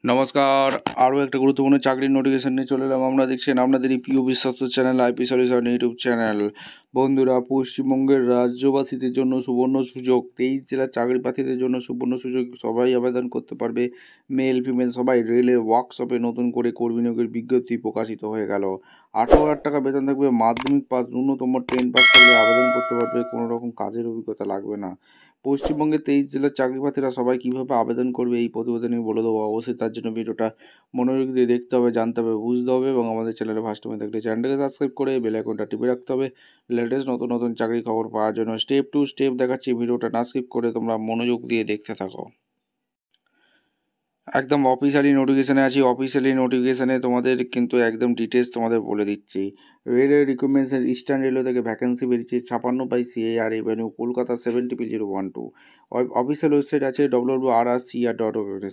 নমস্কার, আরও একটা গুরুত্বপূর্ণ চাকরির নোটিফিকেশন নিয়ে চলে এলাম। আমরা দেখছেন আপনাদের এই প্রিয় বিশ্বস্ত channel IP solution YouTube channel. বন্ধুরা, পশ্চিমবঙ্গের রাজ্যবাসীদের জন্য সুবর্ণ সুযোগ, 23 জেলার চাকরি প্রার্থীদের জন্য সুবর্ণ সুযোগ। সবাই আবেদন করতে পারবে, মেল ফিমেল সবাই। রেলের ওয়ার্কশপে নতুন করে কর্মী নিয়োগের বিজ্ঞপ্তি প্রকাশিত হয়ে গেল। 18,000 টাকা বেতন থাকবে, মাধ্যমিক পাস, ন্যূনতম 10 পাস থাকলে আবেদন করতে পারবে, কোনো রকম কাজের অভিজ্ঞতা লাগবে না। পশ্চিমবঙ্গের 23 জেলার চাকরি প্রার্থীরা সবাই কীভাবে আবেদন করবে এই প্রতিবেদনে বলে দেবো। অবশ্যই তার জন্য ভিডিওটা মনোযোগ দিয়ে দেখতে হবে, জানতে হবে, বুঝতে হবে এবং আমাদের চ্যানেলে ফার্স্ট টাইমে দেখলে চ্যানেলটাকে সাবস্ক্রাইব করে বেল আইকনটা টিপে রাখতে হবে লেটেস্ট নতুন নতুন চাকরি খবর পাওয়ার জন্য। স্টেপ টু স্টেপ দেখাচ্ছি, ভিডিওটা না স্কিপ করে তোমরা মনোযোগ দিয়ে দেখতে থাকো। একদম অফিসিয়ালি নোটিফিকেশানে আছি। অফিসিয়ালি নোটিফিকেশানে তোমাদের কিন্তু একদম ডিটেলস তোমাদের বলে দিচ্ছি। রেলের রিক্রুটমেন্টের ইস্টার্ন রেলওয়ে থেকে ভ্যাকেন্সি বেরিয়েছে 56/CAR revenue, Kolkata 70P012। Official website আছে www.rrcr.org।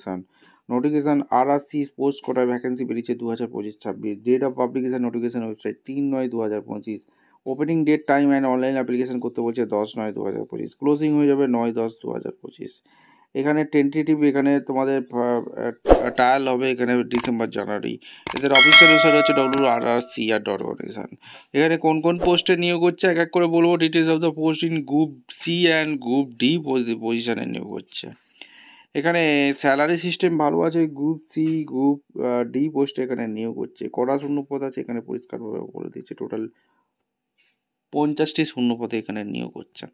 নোটিফিকেশান RRC পোস্ট কোটায় ভ্যাকেন্সি বেরিয়েছে 2025-26। Date of publication notification website 3/9/2025। Opening date time and online application করতে বলছে 10/9/2025। ক্লোজিং হয়ে যাবে 9/10/2025। এখানে টেন্টেটিভ, এখানে তোমাদের ট্রায়াল হবে এখানে ডিসেম্বর জানুয়ারি। এদের অফিসিয়াল ওয়েবসাইট হচ্ছে www.rrcr.org। এখানে কোন কোন পোস্টে নিয়োগ হচ্ছে এক এক করে বলবো। Details of the post in group C and group D পজিশনে নিয়োগ হচ্ছে। এখানে স্যালারি সিস্টেম ভালো আছে। গ্রুপ সি, গ্রুপ ডি পোস্টে এখানে নিয়োগ হচ্ছে। কটা শূন্যপদ আছে এখানে পরিষ্কারভাবে বলে দিচ্ছে। টোটাল 50টি শূন্যপদে এখানে নিয়োগ হচ্ছে।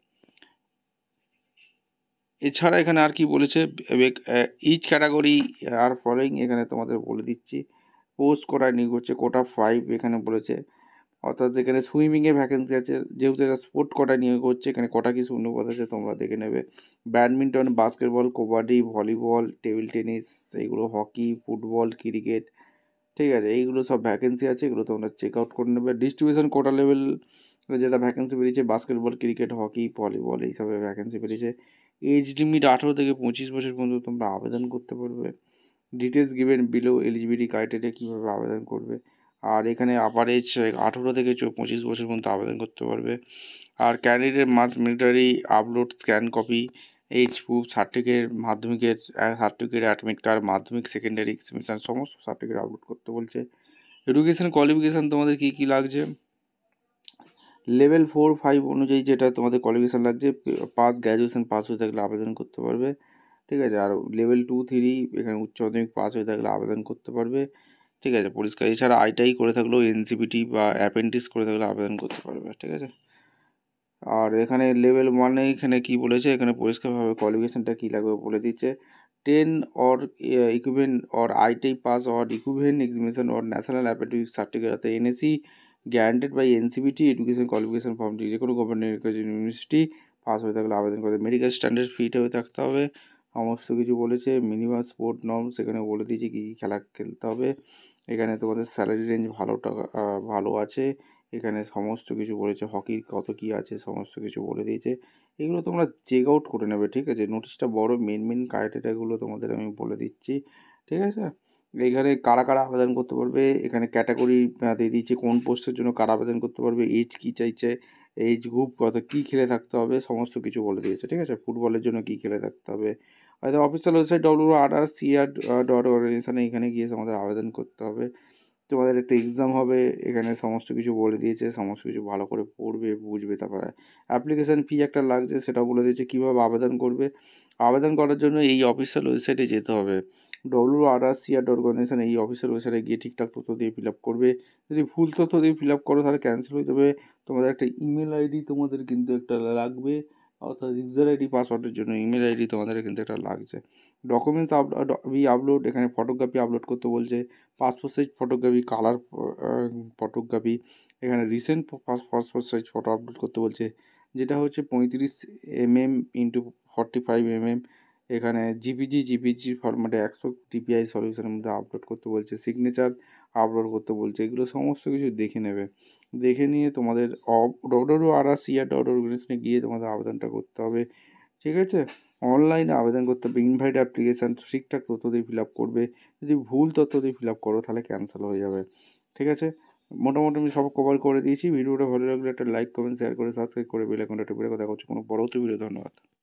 এছাড়া এখানে আর কি বলেছে, ইচ ক্যাটাগরি আর ফলোয়িং এখানে তোমাদের বলে দিচ্ছি। পোস্ট কোটায় নিয়োগ হচ্ছে, কোটা 5 এখানে বলেছে। অর্থাৎ এখানে সুইমিংয়ে ভ্যাকেন্সি আছে, যেহেতু এটা স্পোর্ট কোটায় নিয়োগ হচ্ছে। এখানে কটা কি শূন্যপদ আছে তোমরা দেখে নেবে। Badminton, basketball, kabaddi, volleyball, table tennis, এইগুলো হকি, ফুটবল, ক্রিকেট, ঠিক আছে, এইগুলো সব ভ্যাকেন্সি আছে, এগুলো তোমরা চেক আউট করে নেবে। ডিস্ট্রিবিউশন কোটা লেভেল যেটা ভ্যাকেন্সি বেরিয়েছে, বাস্কেটবল, ক্রিকেট, হকি, ভলিবল এইসবের ভ্যাকেন্সি বেরিয়েছে। এজ লিমিট 18 থেকে 25 বছর পর্যন্ত তোমরা আবেদন করতে পারবে। Details given below, eligibility criteria কীভাবে আবেদন করবে। আর এখানে আপার এজ 18 থেকে 25 বছর পর্যন্ত আবেদন করতে পারবে। আর candidate must military upload scan copy, age proof, certificate, মাধ্যমিকের certificate, admit card, Madhyamik secondary examination সমস্ত সার্টিফিকেট আপলোড করতে বলছে। এডুকেশন কোয়ালিফিকেশান তোমাদের কী কী লাগছে, লেভেল 4-5 অনুযায়ী যেটা তোমাদের কোয়ালিফিকেশান লাগছে, পাস, গ্র্যাজুয়েশন পাস হয়ে থাকলে আবেদন করতে পারবে, ঠিক আছে। আর লেভেল 2-3 এখানে উচ্চ মাধ্যমিক পাস হয়ে থাকলে আবেদন করতে পারবে, ঠিক আছে, পরিষ্কার। এছাড়া আইটিআই করে থাকলেও, এনসিপিটি বা অ্যাপেন্টিস করে থাকলে আবেদন করতে পারবে, ঠিক আছে। আর এখানে লেভেল 1-এ এখানে কী বলেছে, এখানে পরিষ্কারভাবে কোয়ালিফিকেশানটা কী লাগবে বলে দিচ্ছে। 10 or equivalent or ITI pass or equivalent examination or national apprenticeship certificate, অর্থাৎ NSE guaranteed by NCPT education qualification ফর্মটি যে কোনো গভর্নমেন্ট ইউনিভার্সিটি পাস হয়ে থাকলে আবেদন করে। মেডিকেল স্ট্যান্ডার্ড ফিট হয়ে থাকতে হবে, সমস্ত কিছু বলেছে। মিনিমাম স্পোর্ট নর্মস এখানে বলে দিয়েছে কী কী খেলা খেলতে হবে। এখানে তোমাদের স্যালারি রেঞ্জ ভালো আছে। এখানে সমস্ত কিছু বলেছে, হকির কত কী আছে সমস্ত কিছু বলে দিয়েছে। এগুলো তোমরা চেক আউট করে নেবে, ঠিক আছে। নোটিশটা বড়, মেন ক্রাইটেরিয়াগুলো তোমাদের আমি বলে দিচ্ছি, ঠিক আছে। এখানে কারা কারা আবেদন করতে পারবে, এখানে ক্যাটাগরি দিয়ে দিচ্ছে, কোন পোস্টের জন্য কারা আবেদন করতে পারবে, এজ কী চাইছে, এজ গ্রুপ কত, কী খেলে থাকতে হবে, সমস্ত কিছু বলে দিয়েছে, ঠিক আছে। ফুটবলের জন্য কী খেলে থাকতে হবে। হয়তো অফিসিয়াল ওয়েবসাইট www.rrcr.org, এখানে গিয়ে আমাদের আবেদন করতে হবে। তোমাদের একটা এক্সাম হবে, এখানে সমস্ত কিছু বলে দিয়েছে, সমস্ত কিছু ভালো করে পড়বে, বুঝবে। তারপরে অ্যাপ্লিকেশান ফি একটা লাগছে, সেটা বলে দিয়েছে। কীভাবে আবেদন করবে, আবেদন করার জন্য এই অফিসিয়াল ওয়েবসাইটে যেতে হবে, www.rrcr.org। এই অফিসিয়াল ওয়েবসাইটে গিয়ে ঠিকঠাক তথ্য দিয়ে ফিল আপ করবে। যদি ভুল তথ্য দিয়ে ফিল আপ করো তাহলে ক্যান্সেল হয়ে যাবে। তোমাদের একটা ইমেল আইডি তোমাদের কিন্তু একটা লাগবে, অর্থাৎ ইউজার আইডি পাসওয়ার্ডের জন্য ইমেল আইডি তোমাদের কিন্তু একটা লাগছে। ডকুমেন্টস আপলোড, এখানে ফটোগ্রাফি আপলোড করতে বলছে, passport size photography, colour photography, এখানে recent passport size photo upload করতে বলছে, যেটা হচ্ছে 35 mm × 45 mm। এখানে জিপিজি ফরম্যাটে 100 DPI সলিউশনের মধ্যে আপলোড করতে বলছে। সিগনেচার আপলোড করতে বলছে। এগুলো সমস্ত কিছু দেখে নেবে, দেখে নিয়ে তোমাদের www.rrcr.org গিয়ে তোমাদের আবেদনটা করতে হবে, ঠিক আছে। অনলাইনে আবেদন করতে হবে, ইনভাইট অ্যাপ্লিকেশান ঠিকঠাক তথ্য দিয়ে ফিল আপ করবে। যদি ভুল তথ্য দিয়ে ফিল আপ করো তাহলে ক্যান্সেল হয়ে যাবে, ঠিক আছে। মোটামুটি আমি সব কভার করে দিয়েছি। ভিডিওটা ভালো লাগলে একটা লাইক, কমেন্ট, শেয়ার করে, সাবস্ক্রাইব করে বেল আইকনটা টিপে রেখো। দেখা হচ্ছে কোনো পরবর্তী ভিডিও। ধন্যবাদ।